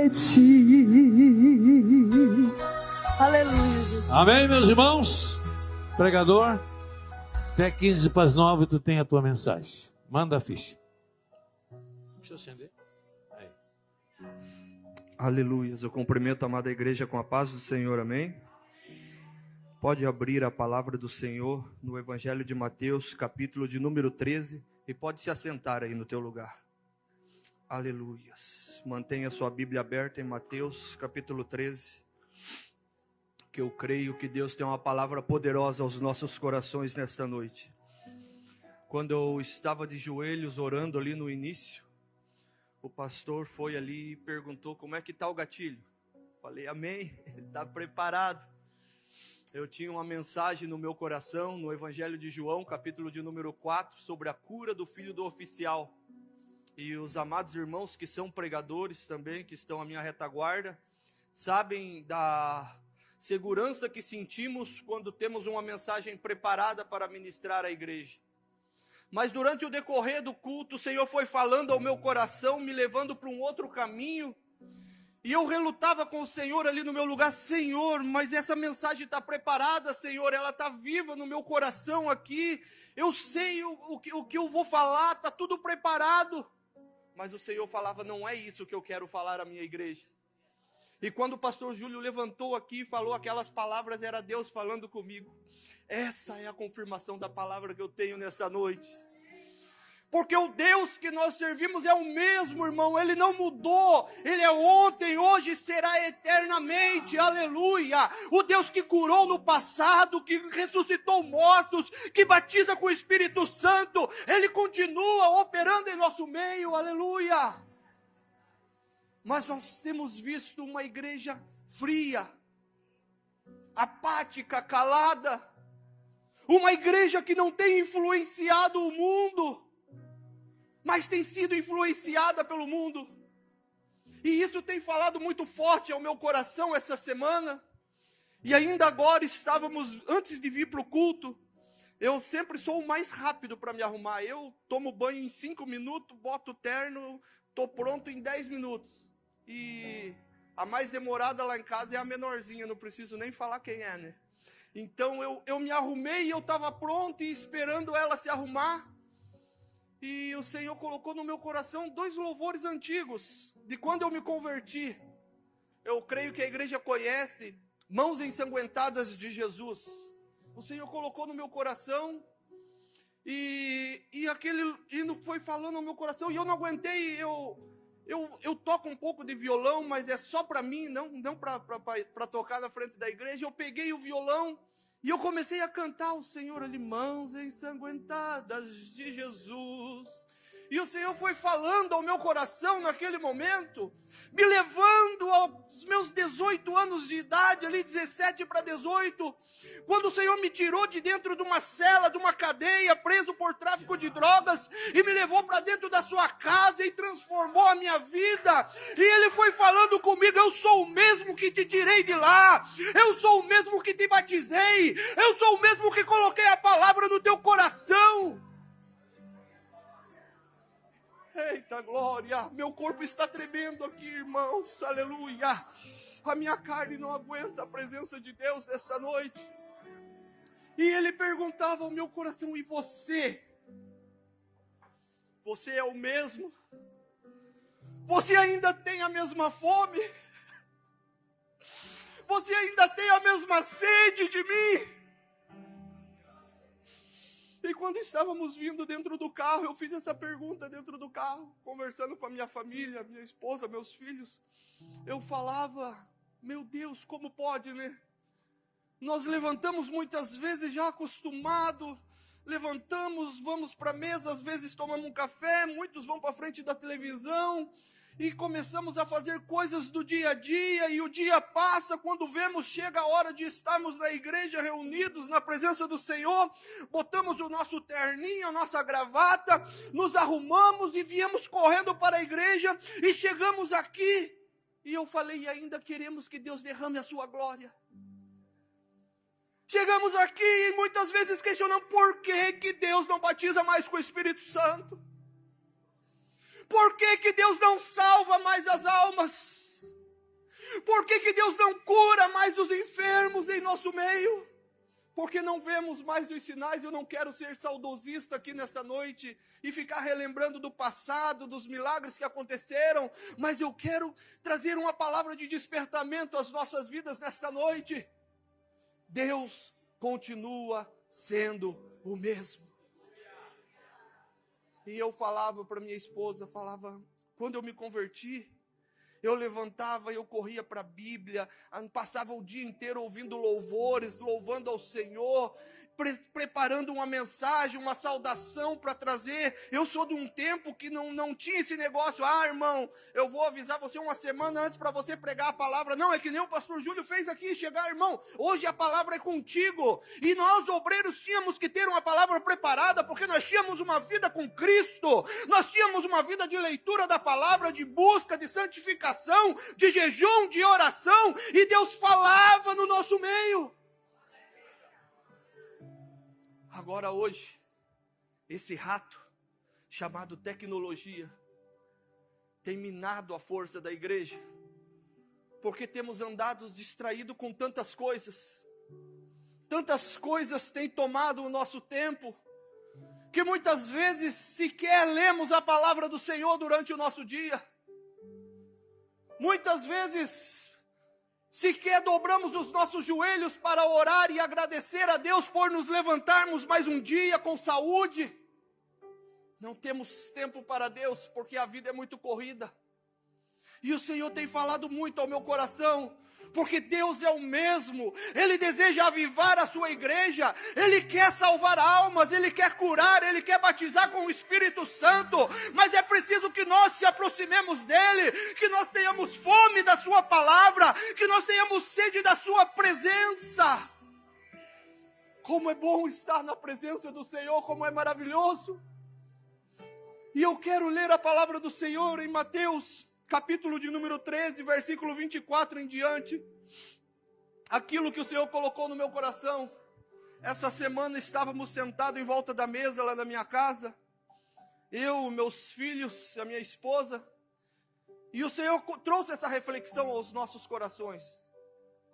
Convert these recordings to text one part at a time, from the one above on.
ti. Aleluia, Jesus. Amém, meus irmãos? Pregador, até 15 para as 9 tu tem a tua mensagem. Manda a ficha. Deixa eu acender. Aí. Aleluias. Eu cumprimento a amada igreja com a paz do Senhor, amém? Pode abrir a palavra do Senhor no Evangelho de Mateus, capítulo de número 13, e pode se assentar aí no teu lugar. Aleluias. Mantenha sua Bíblia aberta em Mateus, capítulo 13, que eu creio que Deus tem uma palavra poderosa aos nossos corações nesta noite. Quando eu estava de joelhos orando ali no início, o pastor foi ali e perguntou como é que está o gatilho. Falei, amém, está preparado. Eu tinha uma mensagem no meu coração, no Evangelho de João, capítulo de número 4, sobre a cura do filho do oficial. E os amados irmãos que são pregadores também, que estão à minha retaguarda, sabem da segurança que sentimos quando temos uma mensagem preparada para ministrar à igreja. Mas durante o decorrer do culto, o Senhor foi falando ao meu coração, me levando para um outro caminho, e eu relutava com o Senhor ali no meu lugar, Senhor, mas essa mensagem está preparada, Senhor, ela está viva no meu coração aqui, eu sei o que eu vou falar, está tudo preparado. Mas o Senhor falava, não é isso que eu quero falar à minha igreja. E quando o pastor Júlio levantou aqui e falou aquelas palavras, era Deus falando comigo. Essa é a confirmação da palavra que eu tenho nessa noite. Porque o Deus que nós servimos é o mesmo, irmão. Ele não mudou. Ele é ontem, hoje e será eternamente. Aleluia. O Deus que curou no passado, que ressuscitou mortos, que batiza com o Espírito Santo. Ele continua operando em nosso meio. Aleluia. Mas nós temos visto uma igreja fria, apática, calada. Uma igreja que não tem influenciado o mundo, mas tem sido influenciada pelo mundo. E isso tem falado muito forte ao meu coração essa semana. E ainda agora estávamos, antes de vir para o culto, eu sempre sou o mais rápido para me arrumar. Eu tomo banho em 5 minutos, boto o terno, estou pronto em 10 minutos. E a mais demorada lá em casa é a menorzinha, não preciso nem falar quem é, né? Então eu me arrumei e eu estava pronto e esperando ela se arrumar. E o Senhor colocou no meu coração 2 louvores antigos, de quando eu me converti. Eu creio que a igreja conhece, Mãos Ensanguentadas de Jesus. O Senhor colocou no meu coração, e aquele hino foi falando no meu coração, e eu não aguentei, eu toco um pouco de violão, mas é só para mim, não para tocar na frente da igreja. Eu peguei o violão, e eu comecei a cantar o Senhor ali, Mãos Ensanguentadas de Jesus. E o Senhor foi falando ao meu coração naquele momento, me levando aos meus 18 anos de idade, ali 17 para 18, quando o Senhor me tirou de dentro de uma cela, de uma cadeia, preso por tráfico de drogas, e me levou para dentro da sua casa e transformou a minha vida. E Ele foi falando comigo, eu sou o mesmo que te tirei de lá, eu sou o mesmo que te batizei, eu sou o mesmo que coloquei a palavra no teu coração. Eita glória, meu corpo está tremendo aqui, irmãos, aleluia. A minha carne não aguenta a presença de Deus nesta noite. E Ele perguntava ao meu coração, e você? Você é o mesmo? Você ainda tem a mesma fome? Você ainda tem a mesma sede de mim? E quando estávamos vindo dentro do carro, eu fiz essa pergunta dentro do carro, conversando com a minha família, minha esposa, meus filhos. Eu falava, meu Deus, como pode, né? Nós levantamos muitas vezes já acostumado, levantamos, vamos para a mesa, às vezes tomamos um café, muitos vão para frente da televisão, e começamos a fazer coisas do dia a dia, e o dia passa, quando vemos, chega a hora de estarmos na igreja reunidos na presença do Senhor, botamos o nosso terninho, a nossa gravata, nos arrumamos e viemos correndo para a igreja, e chegamos aqui, e eu falei, e ainda queremos que Deus derrame a sua glória. Chegamos aqui e muitas vezes questionamos por que Deus não batiza mais com o Espírito Santo. Por que Deus não salva mais as almas? Por que Deus não cura mais os enfermos em nosso meio? Porque não vemos mais os sinais. Eu não quero ser saudosista aqui nesta noite e ficar relembrando do passado, dos milagres que aconteceram, mas eu quero trazer uma palavra de despertamento às nossas vidas nesta noite. Deus continua sendo o mesmo. E eu falava para minha esposa, quando eu me converti, eu levantava, eu corria para a Bíblia, passava o dia inteiro ouvindo louvores, louvando ao Senhor, preparando uma mensagem, uma saudação para trazer. Eu sou de um tempo que não tinha esse negócio, irmão, eu vou avisar você uma semana antes para você pregar a palavra. Não, é que nem o pastor Júlio fez aqui, chegar, irmão, hoje a palavra é contigo. E nós, obreiros, tínhamos que ter uma palavra preparada, porque nós tínhamos uma vida com Cristo, nós tínhamos uma vida de leitura da palavra, de busca, de santificação, de jejum, de oração, e Deus falava no nosso meio. Agora hoje, esse rato chamado tecnologia tem minado a força da igreja, porque temos andado distraídos com tantas coisas têm tomado o nosso tempo, que muitas vezes sequer lemos a palavra do Senhor durante o nosso dia, muitas vezes sequer dobramos os nossos joelhos para orar e agradecer a Deus por nos levantarmos mais um dia com saúde. Não temos tempo para Deus, porque a vida é muito corrida. E o Senhor tem falado muito ao meu coração, porque Deus é o mesmo. Ele deseja avivar a sua igreja, Ele quer salvar almas, Ele quer curar, Ele quer batizar com o Espírito Santo, mas é preciso que nós se aproximemos dEle, que nós tenhamos fome da sua palavra, que nós tenhamos sede da sua presença. Como é bom estar na presença do Senhor, como é maravilhoso. E eu quero ler a palavra do Senhor em Mateus, capítulo de número 13, versículo 24 em diante. Aquilo que o Senhor colocou no meu coração. Essa semana estávamos sentados em volta da mesa lá na minha casa, eu, meus filhos, a minha esposa, e o Senhor trouxe essa reflexão aos nossos corações.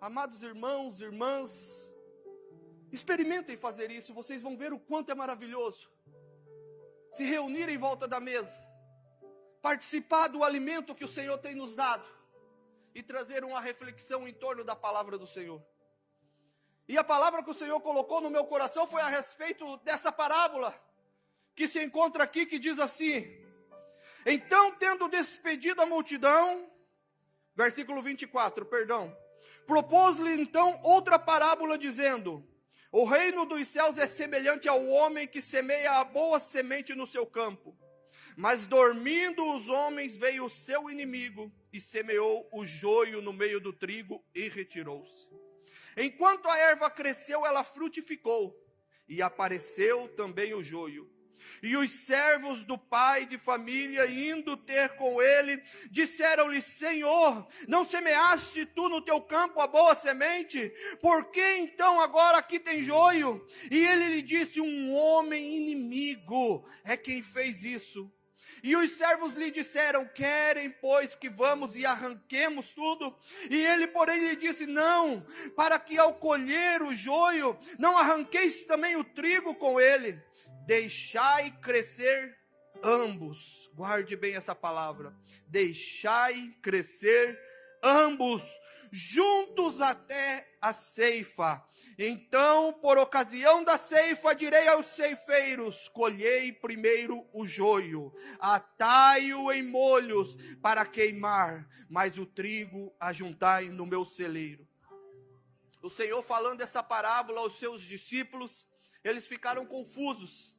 Amados irmãos, irmãs, experimentem fazer isso, vocês vão ver o quanto é maravilhoso se reunir em volta da mesa, participar do alimento que o Senhor tem nos dado e trazer uma reflexão em torno da palavra do Senhor. E a palavra que o Senhor colocou no meu coração foi a respeito dessa parábola que se encontra aqui, que diz assim: então, tendo despedido a multidão, versículo 24, propôs-lhe então outra parábola, dizendo: o reino dos céus é semelhante ao homem que semeia a boa semente no seu campo. Mas dormindo os homens, veio o seu inimigo e semeou o joio no meio do trigo e retirou-se. Enquanto a erva cresceu, ela frutificou, e apareceu também o joio. E os servos do pai de família, indo ter com ele, disseram-lhe: Senhor, não semeaste tu no teu campo a boa semente? Por que então agora aqui tem joio? E ele lhe disse: um homem inimigo é quem fez isso. E os servos lhe disseram: querem, pois, que vamos e arranquemos tudo? E ele, porém, lhe disse: não, para que ao colher o joio, não arranqueis também o trigo com ele. Deixai crescer ambos. Guarde bem essa palavra. Deixai crescer ambos, juntos até a ceifa. Então, por ocasião da ceifa, direi aos ceifeiros: colhei primeiro o joio, atai-o em molhos para queimar, mas o trigo ajuntai no meu celeiro. O Senhor falando essa parábola aos seus discípulos, eles ficaram confusos.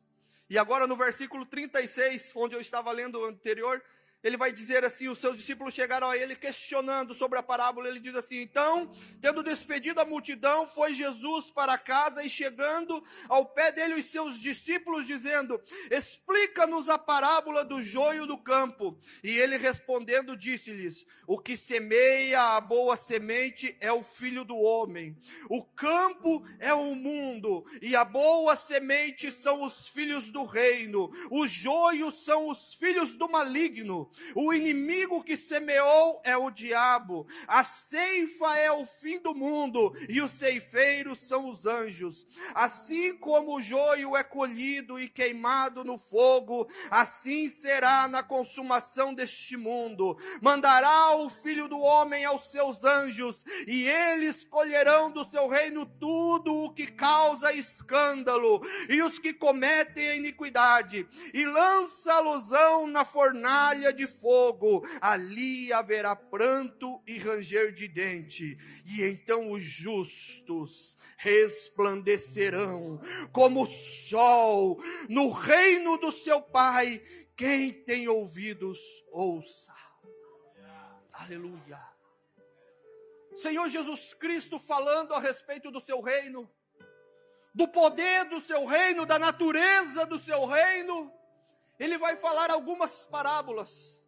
E agora no versículo 36, onde eu estava lendo anterior, ele vai dizer assim: os seus discípulos chegaram a ele questionando sobre a parábola. Ele diz assim: então, tendo despedido a multidão, foi Jesus para casa, e chegando ao pé dele os seus discípulos, dizendo: explica-nos a parábola do joio do campo. E ele respondendo disse-lhes: o que semeia a boa semente é o filho do homem. O campo é o mundo, e a boa semente são os filhos do reino. Os joios são os filhos do maligno. O inimigo que semeou é o diabo. A ceifa é o fim do mundo e os ceifeiros são os anjos. Assim como o joio é colhido e queimado no fogo, assim será na consumação deste mundo. Mandará o Filho do Homem aos seus anjos, e eles colherão do seu reino tudo o que causa escândalo, e os que cometem a iniquidade, e lança-losão na fornalha de fogo. Ali haverá pranto e ranger de dente, e então os justos resplandecerão como o sol no reino do seu Pai. Quem tem ouvidos, ouça. Aleluia. Senhor Jesus Cristo falando a respeito do seu reino, do poder do seu reino, da natureza do seu reino, ele vai falar algumas parábolas.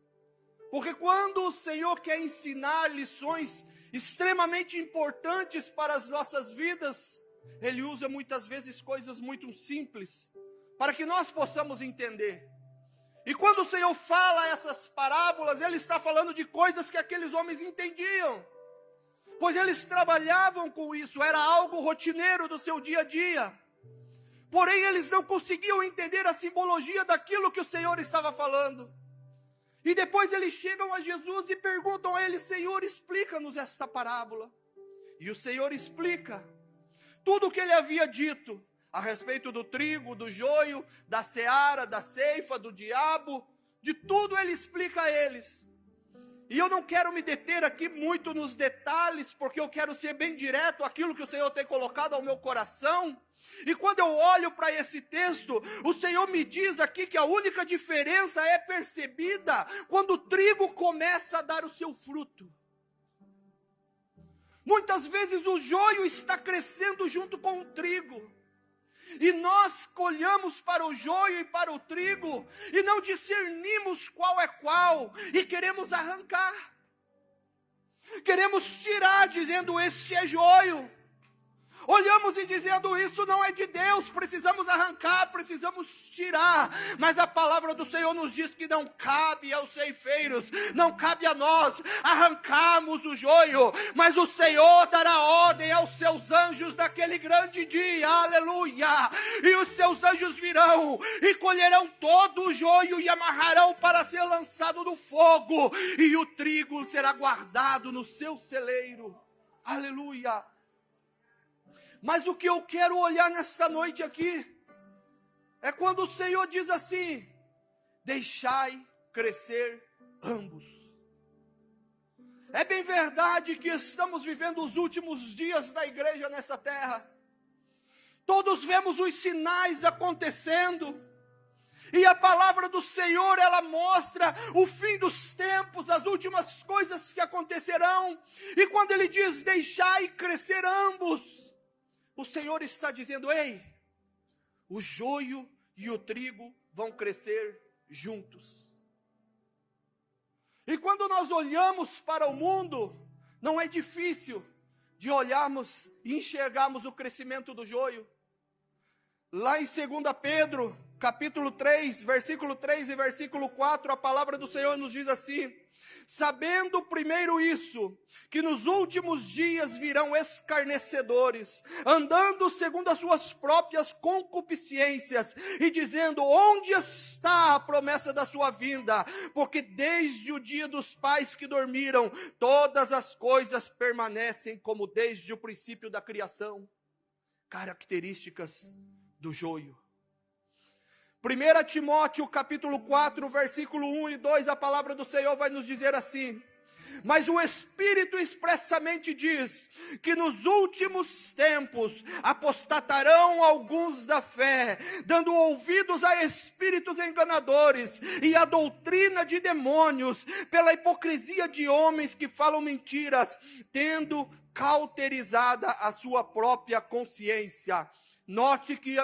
Porque quando o Senhor quer ensinar lições extremamente importantes para as nossas vidas, ele usa muitas vezes coisas muito simples, para que nós possamos entender. E quando o Senhor fala essas parábolas, ele está falando de coisas que aqueles homens entendiam, pois eles trabalhavam com isso, era algo rotineiro do seu dia a dia. Porém, eles não conseguiam entender a simbologia daquilo que o Senhor estava falando. E depois eles chegam a Jesus e perguntam a ele: Senhor, explica-nos esta parábola. E o Senhor explica tudo o que ele havia dito a respeito do trigo, do joio, da seara, da ceifa, do diabo, de tudo ele explica a eles. E eu não quero me deter aqui muito nos detalhes, porque eu quero ser bem direto aquilo que o Senhor tem colocado ao meu coração. E quando eu olho para esse texto, o Senhor me diz aqui que a única diferença é percebida quando o trigo começa a dar o seu fruto. Muitas vezes o joio está crescendo junto com o trigo, e nós olhamos para o joio e para o trigo, e não discernimos qual é qual, e queremos arrancar. Queremos tirar, dizendo: este é joio. Olhamos e dizendo: isso não é de Deus, precisamos arrancar, precisamos tirar. Mas a palavra do Senhor nos diz que não cabe aos ceifeiros, não cabe a nós arrancarmos o joio, mas o Senhor dará ordem aos seus anjos naquele grande dia, aleluia. E os seus anjos virão e colherão todo o joio e amarrarão para ser lançado no fogo, e o trigo será guardado no seu celeiro, aleluia. Mas o que eu quero olhar nesta noite aqui é quando o Senhor diz assim: deixai crescer ambos. É bem verdade que estamos vivendo os últimos dias da igreja nessa terra. Todos vemos os sinais acontecendo. E a palavra do Senhor, ela mostra o fim dos tempos, as últimas coisas que acontecerão. E quando ele diz: deixai crescer ambos, o Senhor está dizendo: ei, o joio e o trigo vão crescer juntos. E quando nós olhamos para o mundo, não é difícil de olharmos e enxergarmos o crescimento do joio. Lá em 2 Pedro, capítulo 3, versículo 3 e versículo 4, a palavra do Senhor nos diz assim: sabendo primeiro isso, que nos últimos dias virão escarnecedores, andando segundo as suas próprias concupiscências, e dizendo: onde está a promessa da sua vinda? Porque desde o dia dos pais que dormiram, todas as coisas permanecem como desde o princípio da criação. Características do joio. 1 Timóteo capítulo 4, versículo 1 e 2, a palavra do Senhor vai nos dizer assim: mas o Espírito expressamente diz que nos últimos tempos apostatarão alguns da fé, dando ouvidos a espíritos enganadores e a doutrina de demônios, pela hipocrisia de homens que falam mentiras, tendo cauterizada a sua própria consciência. Note que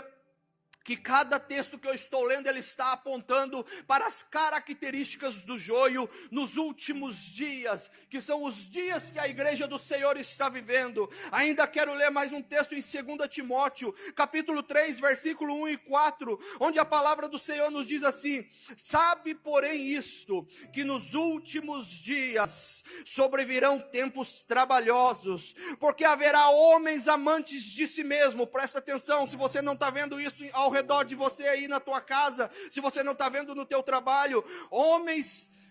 que cada texto que eu estou lendo, ele está apontando para as características do joio nos últimos dias, que são os dias que a igreja do Senhor está vivendo. Ainda quero ler mais um texto em 2 Timóteo, capítulo 3, versículo 1 e 4, onde a palavra do Senhor nos diz assim: sabe, porém, isto, que nos últimos dias sobrevirão tempos trabalhosos, porque haverá homens amantes de si mesmo. Presta atenção, se você não está vendo isso ao redor de você aí na tua casa, se você não está vendo no teu trabalho,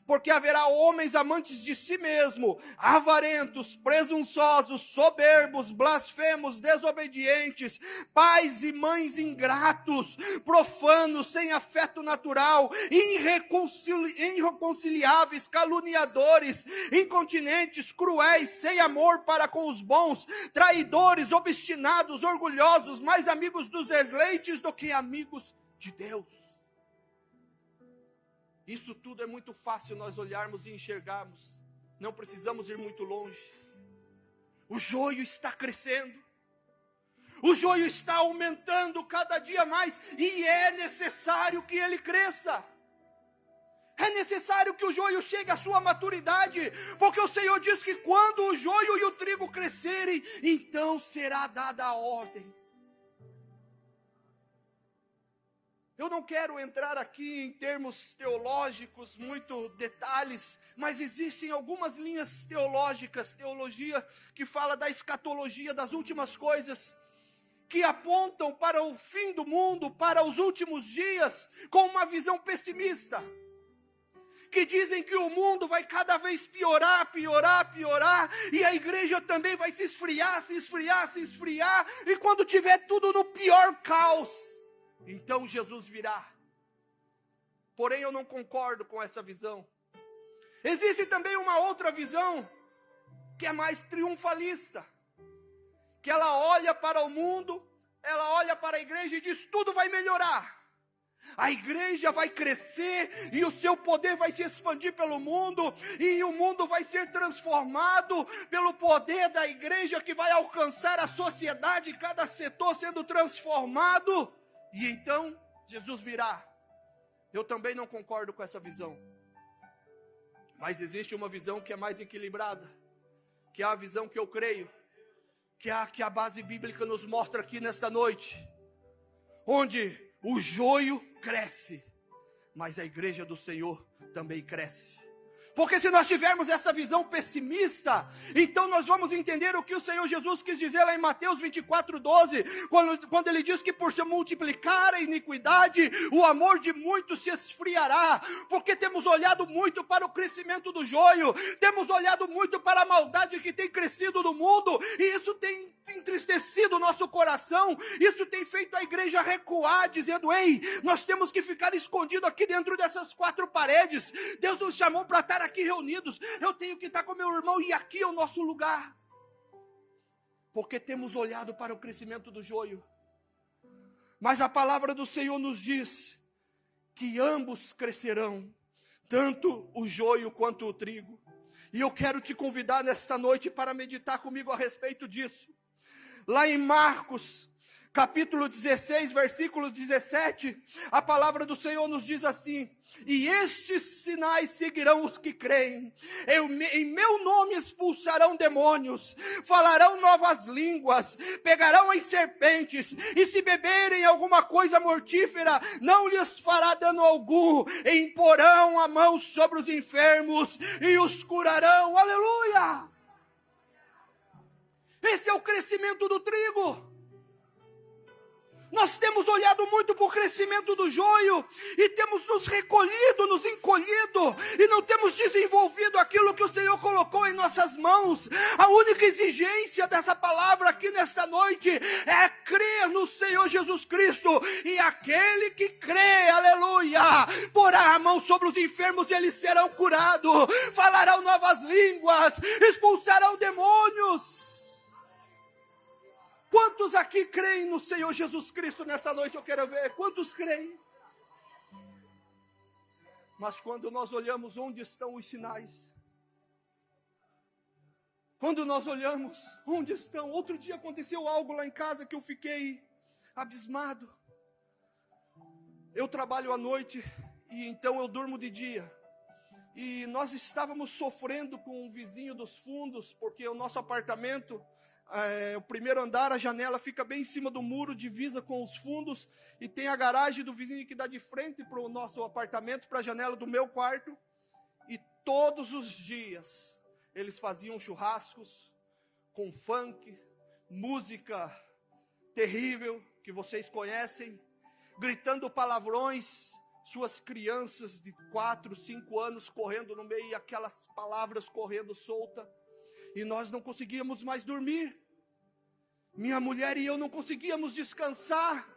porque haverá homens amantes de si mesmo, avarentos, presunçosos, soberbos, blasfemos, desobedientes, pais e mães ingratos, profanos, sem afeto natural, irreconciliáveis, caluniadores, incontinentes, cruéis, sem amor para com os bons, traidores, obstinados, orgulhosos, mais amigos dos deleites do que amigos de Deus. Isso tudo é muito fácil nós olharmos e enxergarmos. Não precisamos ir muito longe. O joio está crescendo. O joio está aumentando cada dia mais. E é necessário que ele cresça. É necessário que o joio chegue à sua maturidade. Porque o Senhor diz que quando o joio e o trigo crescerem, então será dada a ordem. Eu não quero entrar aqui em termos teológicos, muito detalhes, mas existem algumas linhas teológicas, teologia que fala da escatologia, das últimas coisas, que apontam para o fim do mundo, para os últimos dias, com uma visão pessimista, que dizem que o mundo vai cada vez piorar, e a igreja também vai se esfriar, e quando tiver tudo no pior caos, então Jesus virá. Porém, eu não concordo com essa visão. Existe também uma outra visão, que é mais triunfalista, que ela olha para o mundo, ela olha para a igreja e diz: tudo vai melhorar. A igreja vai crescer e o seu poder vai se expandir pelo mundo, e o mundo vai ser transformado pelo poder da igreja, que vai alcançar a sociedade, cada setor sendo transformado. E então, Jesus virá. Eu também não concordo com essa visão. Mas existe uma visão que é mais equilibrada, que é a visão que eu creio, que a base bíblica nos mostra aqui nesta noite, onde o joio cresce, mas a igreja do Senhor também cresce. Porque se nós tivermos essa visão pessimista, então nós vamos entender o que o Senhor Jesus quis dizer lá em Mateus 24:12, quando ele diz que por se multiplicar a iniquidade, o amor de muitos se esfriará. Porque temos olhado muito para o crescimento do joio, temos olhado muito para a maldade que tem crescido no mundo, e isso tem entristecido o nosso coração, isso tem feito a igreja recuar, dizendo: ei, nós temos que ficar escondido aqui dentro dessas quatro paredes. Deus nos chamou para estar aqui reunidos, eu tenho que estar com meu irmão, e aqui é o nosso lugar. Porque temos olhado para o crescimento do joio. Mas a palavra do Senhor nos diz que ambos crescerão, tanto o joio quanto o trigo. E eu quero te convidar nesta noite para meditar comigo a respeito disso. Lá em Marcos, capítulo 16, versículo 17, a palavra do Senhor nos diz assim: e estes sinais seguirão os que creem, em meu nome expulsarão demônios, falarão novas línguas, pegarão as serpentes, e se beberem alguma coisa mortífera, não lhes fará dano algum, e imporão a mão sobre os enfermos, e os curarão. Aleluia! Esse é o crescimento do trigo. Nós temos olhado muito para o crescimento do joio, e temos nos recolhido, nos encolhido, e não temos desenvolvido aquilo que o Senhor colocou em nossas mãos. A única exigência dessa palavra aqui nesta noite é crer no Senhor Jesus Cristo, e aquele que crê, aleluia, porá a mão sobre os enfermos e eles serão curados, falarão novas línguas, expulsarão demônios. Quantos aqui creem no Senhor Jesus Cristo nesta noite? Eu quero ver. Quantos creem? Mas quando nós olhamos onde estão os sinais, quando nós olhamos onde estão, outro dia aconteceu algo lá em casa que eu fiquei abismado. Eu trabalho à noite e então eu durmo de dia. E nós estávamos sofrendo com um vizinho dos fundos, porque o nosso apartamento, o primeiro andar, a janela fica bem em cima do muro, divisa com os fundos, e tem a garagem do vizinho que dá de frente para o nosso apartamento, para a janela do meu quarto. E todos os dias eles faziam churrascos com funk, música terrível que vocês conhecem, gritando palavrões, suas crianças de 4, 5 anos correndo no meio, e aquelas palavras correndo solta, e nós não conseguíamos mais dormir. Minha mulher e eu não conseguíamos descansar.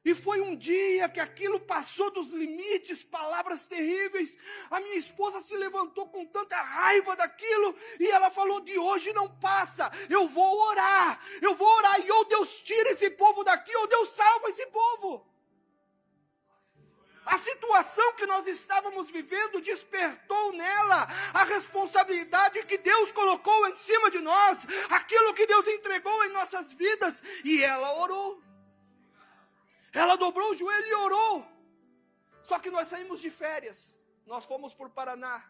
E foi um dia que aquilo passou dos limites, palavras terríveis. A minha esposa se levantou com tanta raiva daquilo, e ela falou: de hoje não passa, eu vou orar, e ou Deus tira esse povo daqui, ou Deus salva esse povo. A situação que nós estávamos vivendo despertou nela a responsabilidade que Deus colocou em cima de nós, aquilo que Deus entregou em nossas vidas, e ela orou. Ela dobrou o joelho e orou. Só que nós saímos de férias, nós fomos por Paraná,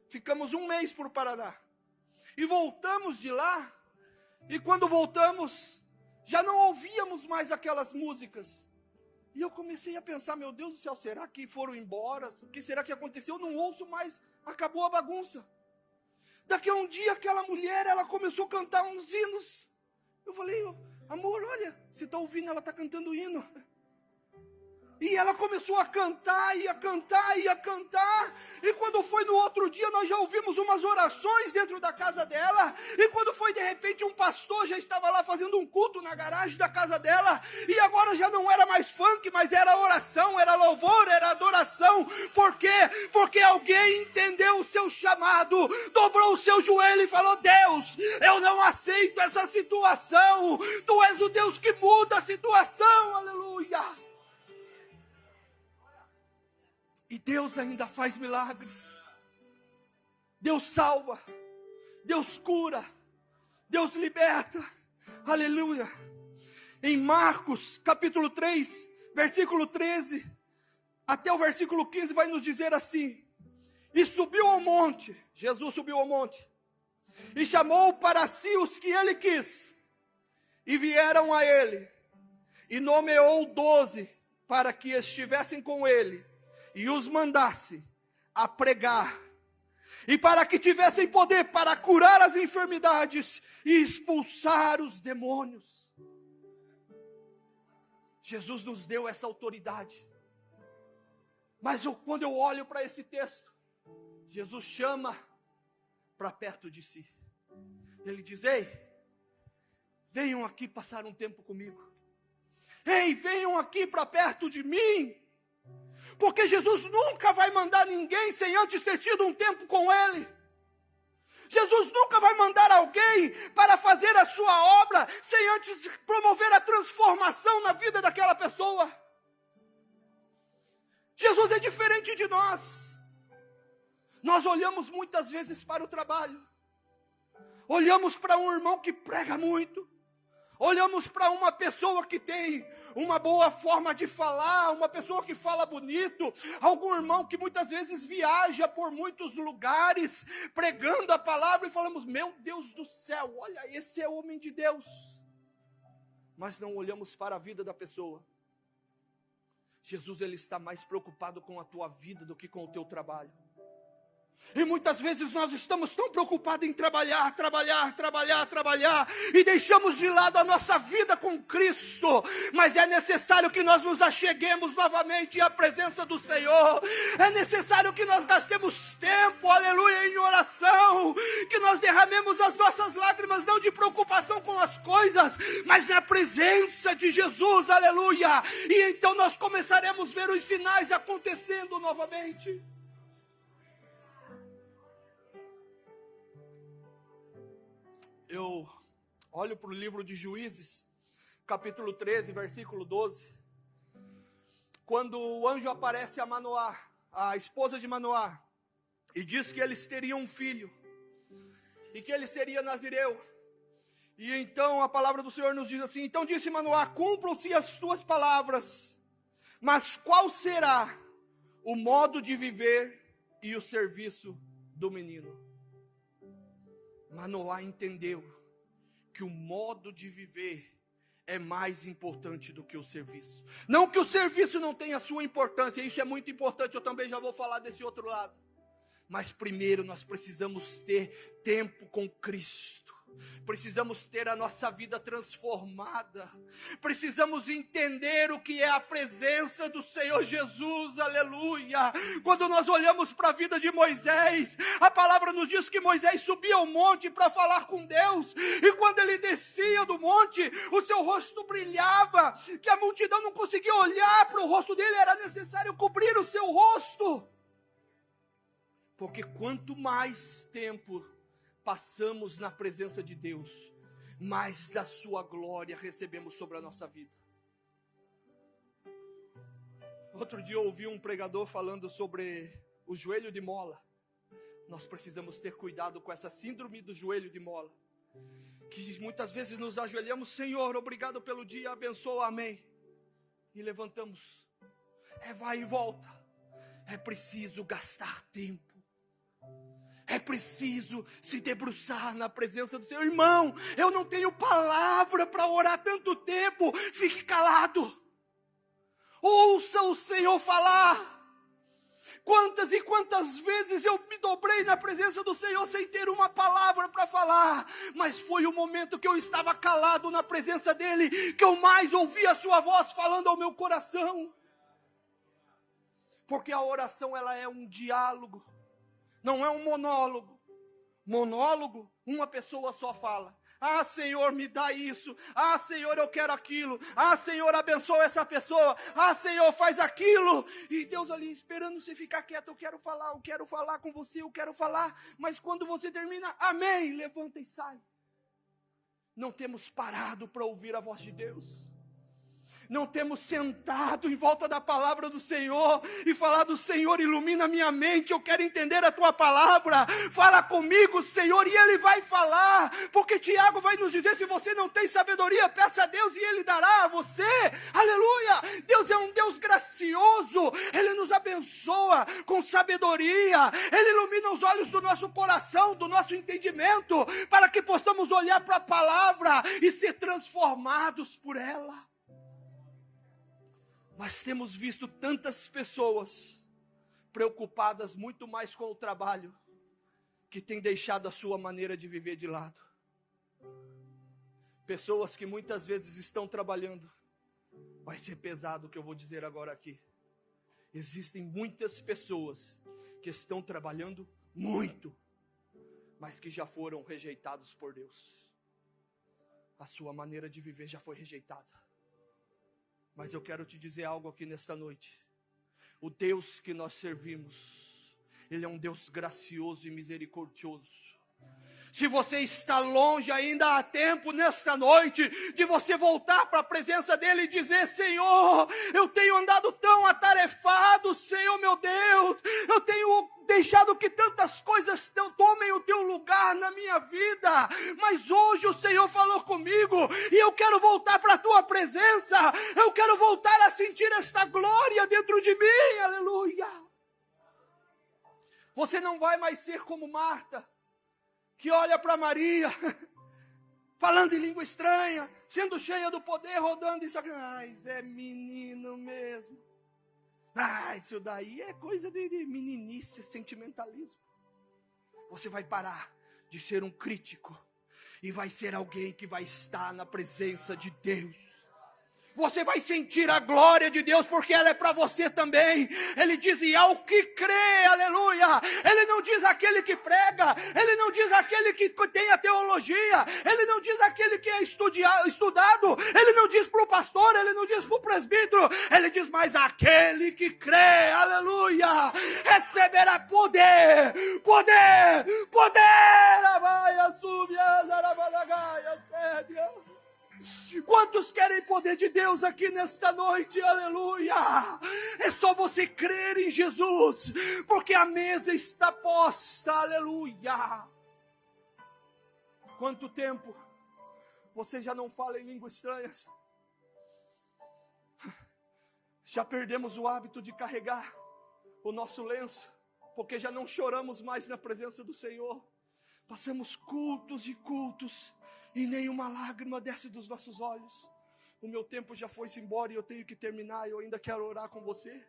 ficamos 1 mês por Paraná, e voltamos de lá, e quando voltamos, já não ouvíamos mais aquelas músicas. E eu comecei a pensar: meu Deus do céu, será que foram embora? O que será que aconteceu? Eu não ouço mais, acabou a bagunça. Daqui a um dia, aquela mulher, ela começou a cantar uns hinos. Eu falei: amor, olha, você está ouvindo, ela está cantando hino. E ela começou a cantar, e a cantar, e a cantar. E quando foi no outro dia, nós já ouvimos umas orações dentro da casa dela. E quando foi, de repente, um pastor já estava lá fazendo um culto na garagem da casa dela. E agora já não era mais funk, mas era oração, era louvor, era adoração. Por quê? Porque alguém entendeu o seu chamado, dobrou o seu joelho e falou: Deus, eu não aceito essa situação. Tu és o Deus que muda a situação. Aleluia. E Deus ainda faz milagres. Deus salva. Deus cura. Deus liberta. Aleluia. Em Marcos, capítulo 3, versículo 13, até o versículo 15, vai nos dizer assim: e subiu ao monte, Jesus subiu ao monte, e chamou para si os que ele quis, e vieram a ele, e nomeou 12 para que estivessem com ele, e os mandasse a pregar, e para que tivessem poder para curar as enfermidades e expulsar os demônios. Jesus nos deu essa autoridade. Mas quando eu olho para esse texto, Jesus chama para perto de si. Ele diz: ei, venham aqui passar um tempo comigo. Ei, venham aqui para perto de mim. Porque Jesus nunca vai mandar ninguém sem antes ter tido um tempo com Ele. Jesus nunca vai mandar alguém para fazer a sua obra sem antes promover a transformação na vida daquela pessoa. Jesus é diferente de nós. Nós olhamos muitas vezes para o trabalho. Olhamos para um irmão que prega muito. Olhamos para uma pessoa que tem uma boa forma de falar, uma pessoa que fala bonito, algum irmão que muitas vezes viaja por muitos lugares, pregando a palavra, e falamos: meu Deus do céu, olha, esse é o homem de Deus. Mas não olhamos para a vida da pessoa. Jesus, Ele está mais preocupado com a tua vida do que com o teu trabalho. E muitas vezes nós estamos tão preocupados em trabalhar, e deixamos de lado a nossa vida com Cristo. Mas é necessário que nós nos acheguemos novamente à presença do Senhor. É necessário que nós gastemos tempo, aleluia, em oração. Que nós derramemos as nossas lágrimas, não de preocupação com as coisas, mas na presença de Jesus, aleluia. E então nós começaremos a ver os sinais acontecendo novamente. Eu olho para o livro de Juízes, capítulo 13, versículo 12. Quando o anjo aparece a Manoá, a esposa de Manoá, e diz que eles teriam um filho, e que ele seria nazireu. E então a palavra do Senhor nos diz assim: então disse Manoá: cumpram-se as tuas palavras, Mas qual será o modo de viver e o serviço do menino? Manoá entendeu que o modo de viver é mais importante do que o serviço. Não que o serviço não tenha sua importância, isso é muito importante, eu também já vou falar desse outro lado. Mas primeiro nós precisamos ter tempo com Cristo. Precisamos ter a nossa vida transformada. Precisamos entender o que é a presença do Senhor Jesus, aleluia. Quando nós olhamos para a vida de Moisés, a palavra nos diz que Moisés subia ao monte para falar com Deus, e quando ele descia do monte, o seu rosto brilhava, que a multidão não conseguia olhar para o rosto dele, era necessário cobrir o seu rosto. Porque quanto mais tempo passamos na presença de Deus, mais da sua glória recebemos sobre a nossa vida. Outro dia eu ouvi um pregador falando sobre o joelho de mola. Nós precisamos ter cuidado com essa síndrome do joelho de mola, que muitas vezes nos ajoelhamos: Senhor, obrigado pelo dia, abençoa, amém, e levantamos. Vai e volta. É preciso gastar tempo. É preciso se debruçar na presença do Senhor. Irmão, eu não tenho palavra para orar tanto tempo. Fique calado. Ouça o Senhor falar. Quantas e quantas vezes eu me dobrei na presença do Senhor sem ter uma palavra para falar. Mas foi o momento que eu estava calado na presença dEle que eu mais ouvi a sua voz falando ao meu coração. Porque a oração, ela é um diálogo. Não é um monólogo. Monólogo, uma pessoa só fala. Ah, Senhor, me dá isso. Ah, Senhor, eu quero aquilo. Ah, Senhor, abençoa essa pessoa. Ah, Senhor, faz aquilo. E Deus ali esperando você ficar quieto. Eu quero falar com você, eu quero falar. Mas quando você termina, amém, levanta e sai. Não temos parado para ouvir a voz de Deus. Não temos sentado em volta da palavra do Senhor e falado: Senhor, ilumina minha mente, eu quero entender a tua palavra, fala comigo, Senhor, e Ele vai falar, porque Tiago vai nos dizer: se você não tem sabedoria, peça a Deus e Ele dará a você, aleluia. Deus é um Deus gracioso, Ele nos abençoa com sabedoria, Ele ilumina os olhos do nosso coração, do nosso entendimento, para que possamos olhar para a palavra e ser transformados por ela. Mas temos visto tantas pessoas preocupadas muito mais com o trabalho, que têm deixado a sua maneira de viver de lado. Pessoas que muitas vezes estão trabalhando. Vai ser pesado o que eu vou dizer agora aqui. Existem muitas pessoas que estão trabalhando muito, mas que já foram rejeitados por Deus. A sua maneira de viver já foi rejeitada. Mas eu quero te dizer algo aqui nesta noite. O Deus que nós servimos, Ele é um Deus gracioso e misericordioso. Se você está longe, ainda há tempo nesta noite de você voltar para a presença dEle e dizer: Senhor, eu tenho andado tão atarefado, Senhor meu Deus, eu tenho deixado que tantas coisas tomem o teu lugar na minha vida, mas hoje o Senhor falou comigo, e eu quero voltar para a tua presença, eu quero voltar a sentir esta glória dentro de mim, aleluia. Você não vai mais ser como Marta, que olha para Maria, falando em língua estranha, sendo cheia do poder, rodando e sacando. Mas é menino mesmo. Isso daí é coisa de meninice, sentimentalismo. Você vai parar de ser um crítico e vai ser alguém que vai estar na presença de Deus. Você vai sentir a glória de Deus, porque ela é para você também. Ele diz: e ao que crê, aleluia. Ele não diz aquele que prega, ele não diz aquele que tem a teologia, ele não diz aquele que é estudado, ele não diz para o pastor, ele não diz para o presbítero, ele diz: mas aquele que crê, aleluia, receberá poder, poder, poder. Quantos querem poder de Deus aqui nesta noite? Aleluia! É só você crer em Jesus, porque a mesa está posta, aleluia! Quanto tempo você já não fala em línguas estranhas? Já perdemos o hábito de carregar o nosso lenço, porque já não choramos mais na presença do Senhor. Passamos cultos e cultos e nenhuma lágrima desce dos nossos olhos. O meu tempo já foi-se embora e eu tenho que terminar. Eu ainda quero orar com você.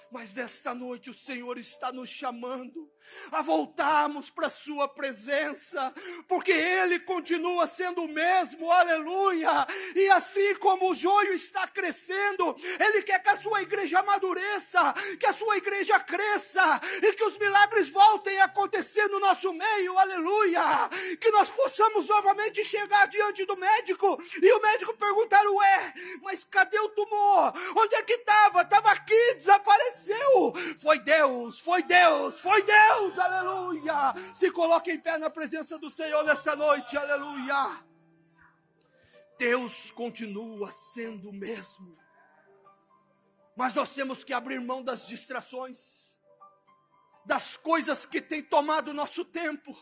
Mas nesta noite o Senhor está nos chamando a voltarmos para a sua presença, porque Ele continua sendo o mesmo, aleluia. E assim como o joio está crescendo, Ele quer que a sua igreja amadureça, que a sua igreja cresça, e que os milagres voltem a acontecer no nosso meio, aleluia. Que nós possamos novamente chegar diante do médico, e o médico perguntar, ué, mas cadê o tumor? Onde é que estava? Estava aqui, desapareceu. Foi Deus, foi Deus, foi Deus, aleluia. Se coloque em pé na presença do Senhor nessa noite, aleluia. Deus continua sendo o mesmo, mas nós temos que abrir mão das distrações, das coisas que têm tomado o nosso tempo.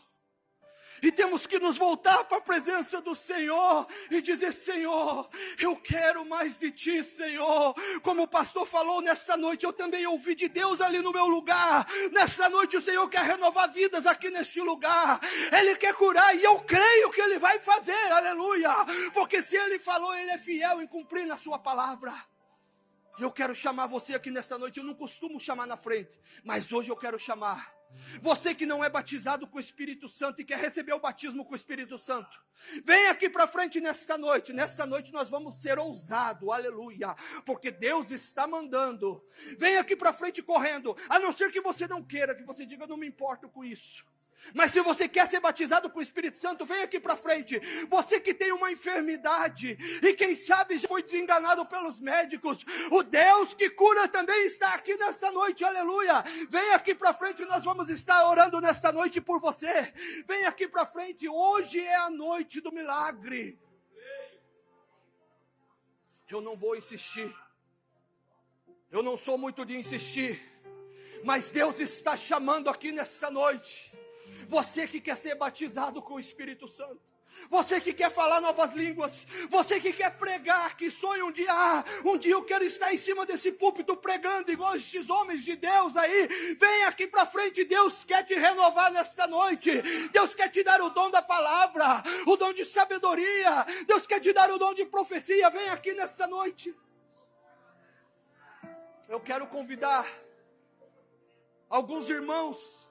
E temos que nos voltar para a presença do Senhor e dizer, Senhor, eu quero mais de Ti, Senhor. Como o pastor falou nesta noite, eu também ouvi de Deus ali no meu lugar. Nesta noite o Senhor quer renovar vidas aqui neste lugar. Ele quer curar e eu creio que Ele vai fazer, aleluia. Porque se Ele falou, Ele é fiel em cumprir na sua palavra. Eu quero chamar você aqui nesta noite. Eu não costumo chamar na frente, mas hoje eu quero chamar. Você que não é batizado com o Espírito Santo e quer receber o batismo com o Espírito Santo, vem aqui para frente nesta noite. Nesta noite nós vamos ser ousados, aleluia, porque Deus está mandando. Vem aqui para frente correndo, a não ser que você não queira, que você diga, não me importo com isso. Mas se você quer ser batizado com o Espírito Santo, vem aqui para frente. Você que tem uma enfermidade e quem sabe já foi desenganado pelos médicos, o Deus que cura também está aqui nesta noite, aleluia. Vem aqui para frente, nós vamos estar orando nesta noite por você. Vem aqui para frente, hoje é a noite do milagre. Eu não vou insistir, eu não sou muito de insistir, mas Deus está chamando aqui nesta noite. Você que quer ser batizado com o Espírito Santo, você que quer falar novas línguas, você que quer pregar, que sonha um dia eu quero estar em cima desse púlpito pregando igual estes homens de Deus aí, vem aqui para frente. Deus quer te renovar nesta noite. Deus quer te dar o dom da palavra, o dom de sabedoria. Deus quer te dar o dom de profecia. Vem aqui nesta noite. Eu quero convidar alguns irmãos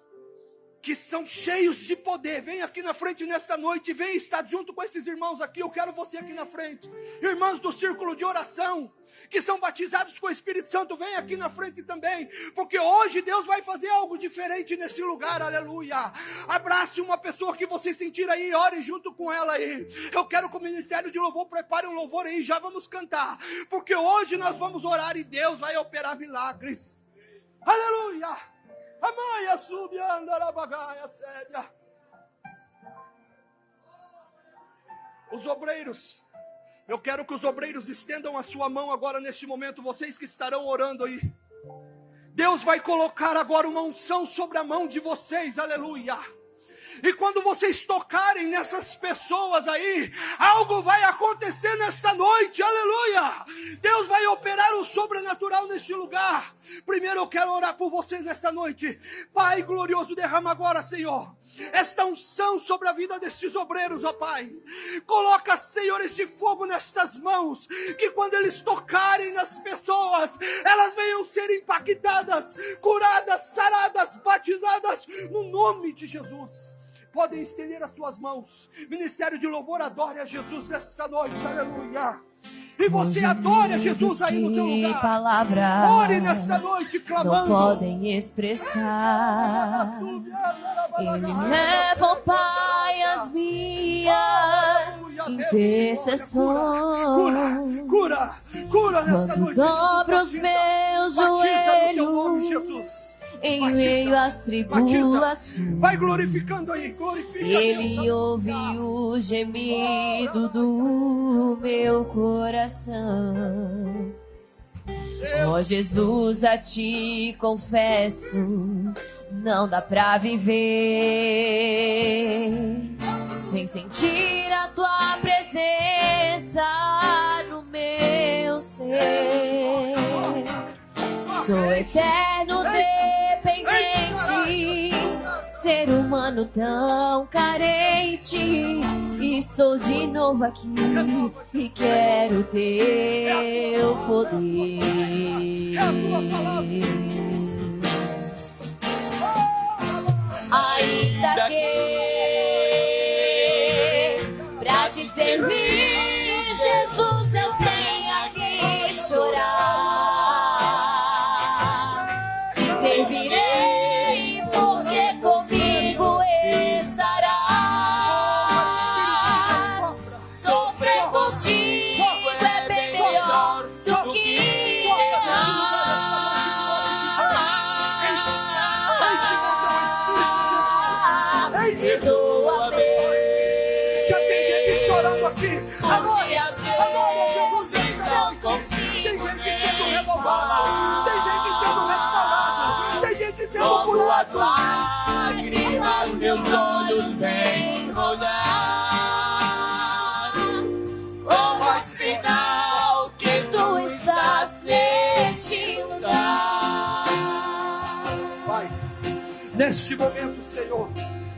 que são cheios de poder, vem aqui na frente nesta noite, vem estar junto com esses irmãos aqui. Eu quero você aqui na frente, irmãos do círculo de oração, que são batizados com o Espírito Santo, vem aqui na frente também, porque hoje Deus vai fazer algo diferente nesse lugar, aleluia. Abrace uma pessoa que você sentir aí, ore junto com ela aí. Eu quero que o Ministério de Louvor prepare um louvor aí, já vamos cantar, porque hoje nós vamos orar e Deus vai operar milagres, aleluia. A mãe sube, anda na bagaia, séria. Os obreiros, eu quero que os obreiros estendam a sua mão agora neste momento, vocês que estarão orando aí. Deus vai colocar agora uma unção sobre a mão de vocês, aleluia. E quando vocês tocarem nessas pessoas aí, algo vai acontecer nesta noite, aleluia. Deus vai operar o sobrenatural neste lugar. Primeiro eu quero orar por vocês nesta noite. Pai glorioso, derrama agora, Senhor, esta unção sobre a vida destes obreiros, ó Pai. Coloca, Senhor, este fogo nestas mãos, que quando eles tocarem nas pessoas, elas venham ser impactadas, curadas, saradas, batizadas, no nome de Jesus. Podem estender as suas mãos. Ministério de Louvor, adore a Jesus nesta noite, aleluia. E você adore a Jesus aí no teu lugar. Palavras ore nesta noite clamando. Não podem expressar. Ele leva, ó Pai, as minhas intercessões. Cura nesta noite. Dobro os meus joelhos, Jesus. em meio às tribulações. Vai glorificando aí, glorifica. Ele ouve o gemido do meu coração. Ó Jesus, a ti confesso, não dá pra viver sem sentir a tua presença no meu ser. eterno dependente, ser humano tão carente, e sou de novo aqui e quero teu poder. Ainda que pra te servir, Jesus, eu tenha que chorar, te servirei porque comigo estará. Sofrer contigo é bem melhor do que errar. Perdoa-me. Já tem gente chorando aqui. Agora, Jesus está aqui. Tem gente sendo renovada. Tem gente sendo restaurada. Tem gente sendo Logo as curada. lágrimas meus olhos vêm rodar, como sinal que tu estás neste lugar. Pai, neste momento, Senhor,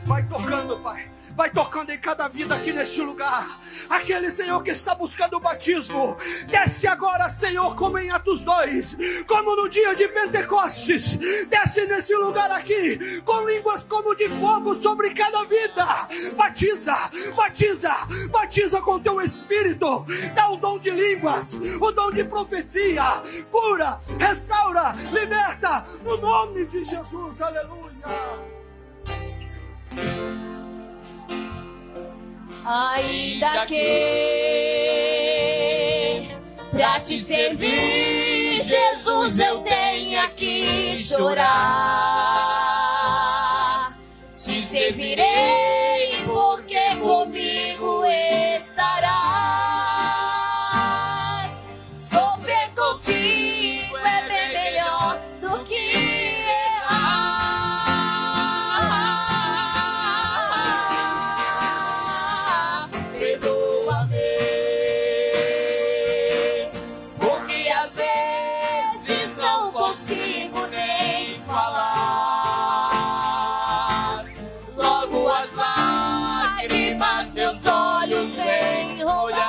vai tocando, Pai. Vai tocando em cada vida aqui neste lugar. Aquele, Senhor, que está buscando o batismo, desce agora, Senhor, como em Atos 2, como no dia de Pentecostes. Desce nesse lugar aqui, com línguas como de fogo sobre cada vida. Batiza, batiza, batiza com teu Espírito. Dá o dom de línguas, o dom de profecia. Cura, restaura, liberta, no nome de Jesus. Aleluia. Ainda que pra te servir, Jesus, eu tenha que chorar, te servirei porque comigo estarás. Sofrer contigo é bem melhor do que errar. Porque às vezes não consigo nem falar. Logo as lágrimas meus olhos vêm rodar,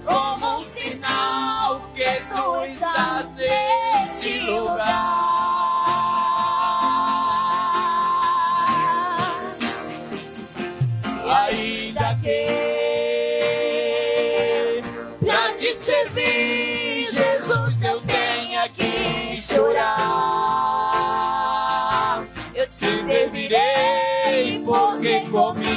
como um sinal que tu estás neste lugar. Ainda que pra te servir, Jesus, eu tenha que chorar, eu te servirei porque comigo